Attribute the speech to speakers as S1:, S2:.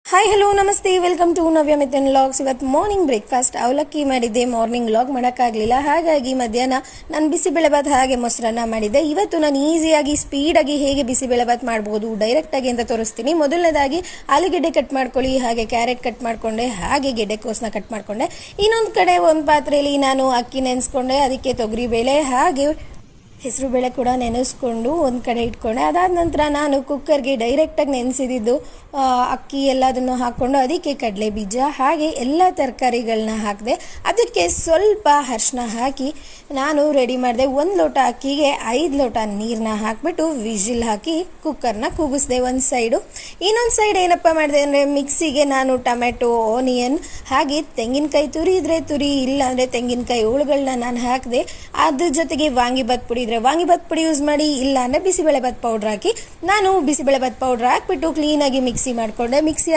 S1: Hi hello ನಮಸ್ತೆ welcome to Navya ಮಿಥನ್ vlogs. ಇವತ್ತು morning breakfast ಅವಲಕ್ಕಿ ಮಾಡಿದ್ದೆ. ಮಾರ್ನಿಂಗ್ ವ್ಲಾಗ್ ಮಾಡೋಕ್ಕಾಗಲಿಲ್ಲ, ಹಾಗಾಗಿ ಮಧ್ಯಾಹ್ನ ನಾನು ಬಿಸಿಬೇಳೆಭಾತ್ ಹಾಗೆ ಮೊಸರನ್ನ ಮಾಡಿದ್ದೆ. ಇವತ್ತು ನಾನು ಈಸಿಯಾಗಿ ಸ್ಪೀಡಾಗಿ ಹೇಗೆ ಬಿಸಿಬೇಳೆಭಾತ್ ಮಾಡ್ಬೋದು ಡೈರೆಕ್ಟಾಗಿ ಅಂತ ತೋರಿಸ್ತೀನಿ. ಮೊದಲನೇದಾಗಿ ಆಲೂಗೆಡ್ಡೆ ಕಟ್ ಮಾಡ್ಕೊಳ್ಳಿ, ಹಾಗೆ ಕ್ಯಾರೆಟ್ ಕಟ್ ಮಾಡ್ಕೊಂಡೆ, ಹಾಗೆ ಗೆಡ್ಡೆಕೋಸನ್ನ ಕಟ್ ಮಾಡ್ಕೊಂಡೆ. ಇನ್ನೊಂದು ಕಡೆ ಒಂದು ಪಾತ್ರೆಯಲ್ಲಿ ನಾನು ಅಕ್ಕಿ ನೆನೆಸ್ಕೊಂಡೆ, ಅದಕ್ಕೆ ತೊಗರಿಬೇಳೆ ಹಾಗೆ ಹೆಸರು ಬೇಳೆ ಕೂಡ ನೆನೆಸ್ಕೊಂಡು ಒಂದು ಕಡೆ ಇಟ್ಕೊಂಡೆ. ಅದಾದ ನಂತರ ನಾನು ಕುಕ್ಕರ್ಗೆ ಡೈರೆಕ್ಟಾಗಿ ನೆನೆಸಿದ್ದು ಅಕ್ಕಿ ಎಲ್ಲದನ್ನು ಹಾಕ್ಕೊಂಡು ಅದಕ್ಕೆ ಕಡಲೆ ಬೀಜ ಹಾಗೆ ಎಲ್ಲ ತರಕಾರಿಗಳನ್ನ ಹಾಕಿದೆ. ಅದಕ್ಕೆ ಸ್ವಲ್ಪ ಅರಿಶಿನ ಹಾಕಿ ನಾನು ರೆಡಿ ಮಾಡಿದೆ. 1 ಲೋಟ ಅಕ್ಕಿಗೆ 5 ಲೋಟ ನೀರನ್ನ ಹಾಕಿಬಿಟ್ಟು ವಿಜಿಲ್ ಹಾಕಿ ಕುಕ್ಕರ್ನ ಕೂಗಿಸಿದೆ ಒಂದು ಸೈಡು. ಇನ್ನೊಂದು ಸೈಡ್ ಏನಪ್ಪ ಮಾಡಿದೆ ಅಂದರೆ ಮಿಕ್ಸಿಗೆ ನಾನು ಟೊಮೆಟೊ, ಆನಿಯನ್ ಹಾಗೆ ತೆಂಗಿನಕಾಯಿ ತುರಿ ಇದ್ರೆ ತುರಿ, ಇಲ್ಲ ಅಂದರೆ ತೆಂಗಿನಕಾಯಿ ಹೋಳುಗಳನ್ನ ನಾನು ಹಾಕಿದೆ. ಅದ್ರ ಜೊತೆಗೆ ವಾಂಗಿಭಾತ್ ಪುಡಿ ಇದ್ರೆ ವಾಂಗಿಭಾತ್ ಪುಡಿ ಯೂಸ್ ಮಾಡಿ, ಇಲ್ಲ ಅಂದರೆ ಬಿಸಿಬೇಳೆಭಾತ್ ಪೌಡ್ರ್ ಹಾಕಿ ನಾನು ಬಿಸಿಬೇಳೆಭಾತ್ ಪೌಡ್ರ್ ಹಾಕ್ಬಿಟ್ಟು ಕ್ಲೀನಾಗಿ ಮಿಕ್ಸಿ ಮಾಡಿಕೊಂಡೆ. ಮಿಕ್ಸಿ